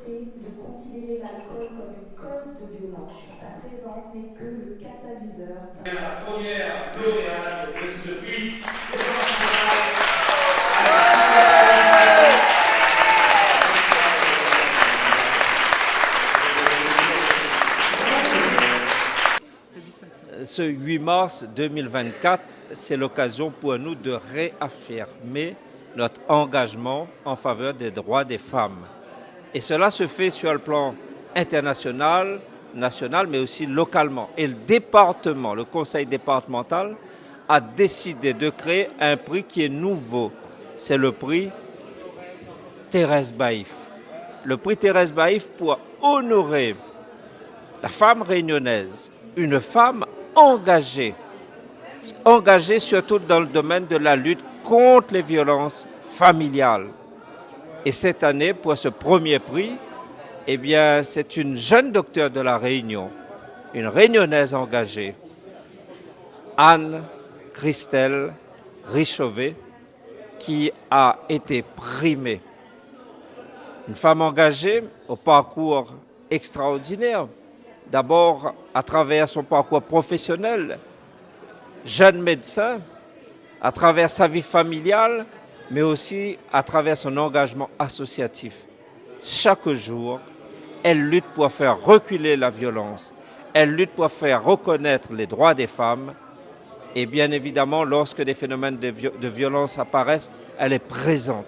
arrêter de considérer l'alcool comme une cause de violence. Sa présence n'est que le catalyseur. La première lauréate de ce prix. Ce 8 mars 2024, c'est l'occasion pour nous de réaffirmer notre engagement en faveur des droits des femmes. Et cela se fait sur le plan international, national, mais aussi localement. Et le département, le conseil départemental, a décidé de créer un prix qui est nouveau. C'est le prix Thérèse Baïf. Le prix Thérèse Baïf pour honorer la femme réunionnaise, une femme engagée surtout dans le domaine de la lutte contre les violences familiales. Et cette année, pour ce premier prix, eh bien, c'est une jeune docteure de la Réunion, une réunionnaise engagée, Anne-Christelle Richovet, qui a été primée. Une femme engagée au parcours extraordinaire, d'abord à travers son parcours professionnel, jeune médecin, à travers sa vie familiale, mais aussi à travers son engagement associatif. Chaque jour, elle lutte pour faire reculer la violence, elle lutte pour faire reconnaître les droits des femmes, et bien évidemment, lorsque des phénomènes de violence apparaissent, elle est présente.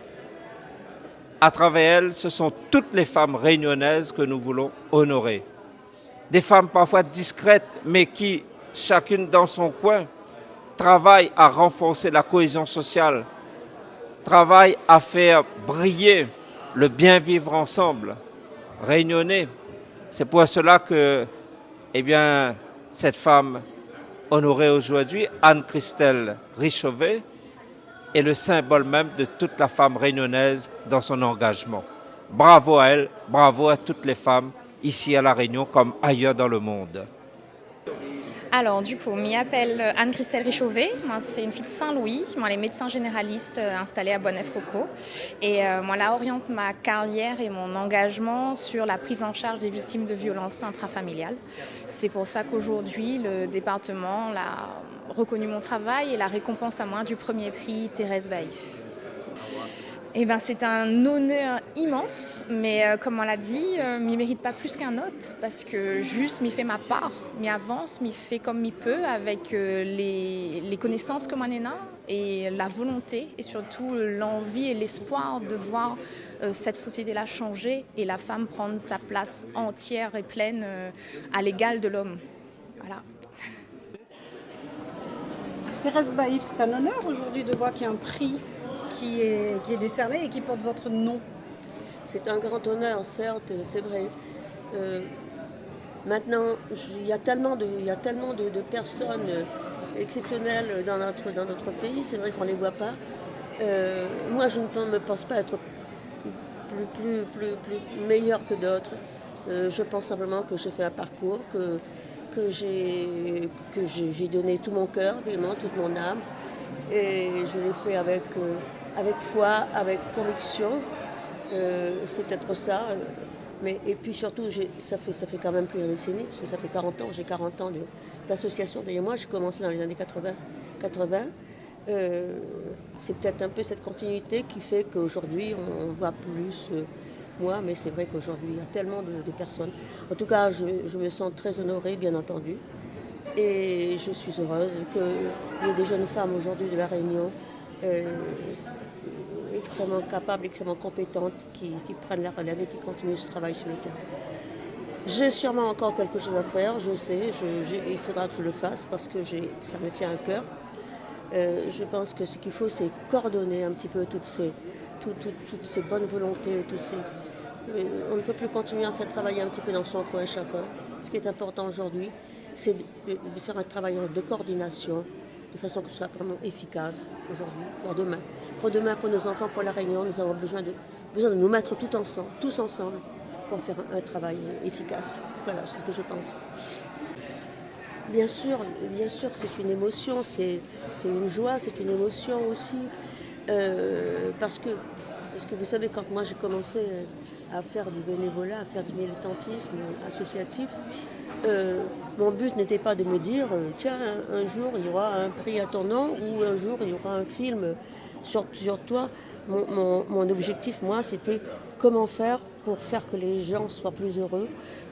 À travers elle, ce sont toutes les femmes réunionnaises que nous voulons honorer. Des femmes parfois discrètes, mais qui, chacune dans son coin, travaillent à renforcer la cohésion sociale, travaillent à faire briller le bien vivre ensemble, réunionnais. C'est pour cela que, eh bien, cette femme honorée aujourd'hui, Anne-Christelle Richovet, est le symbole même de toute la femme réunionnaise dans son engagement. Bravo à elle, bravo à toutes les femmes ici à La Réunion comme ailleurs dans le monde. Alors du coup, je m'appelle Anne-Christelle Richovet, moi c'est une fille de Saint-Louis, moi les médecins généralistes installés à Bonnef-Coco et moi là oriente ma carrière et mon engagement sur la prise en charge des victimes de violences intrafamiliales. C'est pour ça qu'aujourd'hui le département a reconnu mon travail et la récompense à moi du premier prix Thérèse Baïf. Eh ben, c'est un honneur immense, mais comme on l'a dit, m'y mérite pas plus qu'un autre parce que juste m'y fait ma part, m'y avance, m'y fait comme m'y peut avec les connaissances que moi n'en et la volonté et surtout l'envie et l'espoir de voir cette société-là changer et la femme prendre sa place entière et pleine à l'égal de l'homme. Voilà. Thérèse Baïf, c'est un honneur aujourd'hui de voir qu'il y a un prix qui est décerné et qui porte votre nom. C'est un grand honneur, certes, c'est vrai. Maintenant, il y a tellement de personnes exceptionnelles dans notre pays, c'est vrai qu'on ne les voit pas. Moi, je ne me pense pas être plus meilleure que d'autres. Je pense simplement que j'ai fait un parcours, que j'ai donné tout mon cœur, vraiment, toute mon âme. Et je l'ai fait avec foi, avec conviction. C'est peut-être ça. Et puis surtout, ça fait quand même plusieurs décennies, parce que ça fait 40 ans, j'ai 40 ans d'association. D'ailleurs, moi, j'ai commencé dans les années 80. C'est peut-être un peu cette continuité qui fait qu'aujourd'hui, on voit plus moi, mais c'est vrai qu'aujourd'hui, il y a tellement de personnes. En tout cas, je me sens très honorée, bien entendu. Et je suis heureuse qu'il y ait des jeunes femmes aujourd'hui de La Réunion extrêmement capables, extrêmement compétentes, qui prennent la relève et qui continuent ce travail sur le terrain. J'ai sûrement encore quelque chose à faire, je sais, il faudra que je le fasse parce que ça me tient à cœur. Je pense que ce qu'il faut, c'est coordonner un petit peu toutes ces bonnes volontés, on ne peut plus continuer à faire travailler un petit peu dans son coin chacun. Ce qui est important aujourd'hui, c'est de faire un travail de coordination, de façon que ce soit vraiment efficace aujourd'hui, pour demain. Pour demain, pour nos enfants, pour La Réunion, nous avons besoin de nous mettre tous ensemble, pour faire un travail efficace. Voilà, c'est ce que je pense. Bien sûr, c'est une émotion, c'est une joie, c'est une émotion aussi, parce que vous savez, quand moi j'ai commencé à faire du bénévolat, à faire du militantisme associatif, mon but n'était pas de me dire tiens, un jour il y aura un prix à ton nom ou un jour il y aura un film sur toi. Mon objectif, moi, c'était comment faire pour faire que les gens soient plus heureux,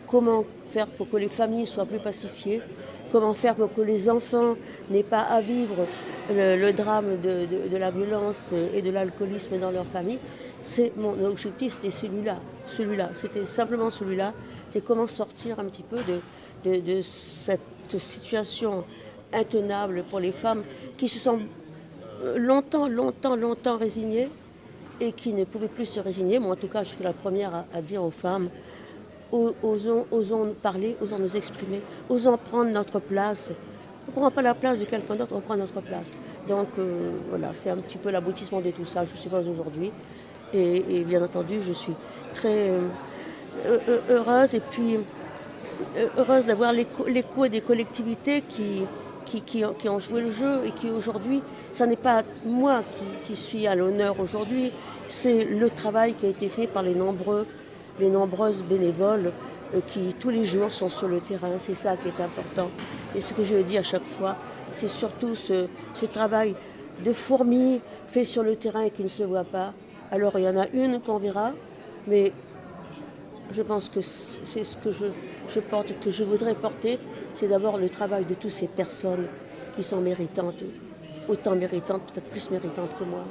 comment faire pour que les familles soient plus pacifiées, comment faire pour que les enfants n'aient pas à vivre le drame de la violence et de l'alcoolisme dans leur famille. Mon objectif, c'était celui-là. C'était simplement celui-là. C'est comment sortir un petit peu de cette situation intenable pour les femmes qui se sont longtemps résignées et qui ne pouvaient plus se résigner. Moi, en tout cas, j'étais la première à dire aux femmes, osons parler, osons nous exprimer, osons prendre notre place. On ne prend pas la place de quelqu'un d'autre, on prend notre place. Donc voilà, c'est un petit peu l'aboutissement de tout ça, je suppose, aujourd'hui. Et bien entendu, je suis très heureuse et puis heureuse d'avoir l'écho des collectivités qui ont joué le jeu et qui aujourd'hui, ce n'est pas moi qui suis à l'honneur aujourd'hui, c'est le travail qui a été fait par les nombreuses bénévoles qui tous les jours sont sur le terrain. C'est ça qui est important. Et ce que je le dis à chaque fois, c'est surtout ce travail de fourmi fait sur le terrain et qui ne se voit pas. Alors il y en a une qu'on verra, mais je pense que c'est ce que je porte et que je voudrais porter, c'est d'abord le travail de toutes ces personnes qui sont méritantes, autant méritantes, peut-être plus méritantes que moi.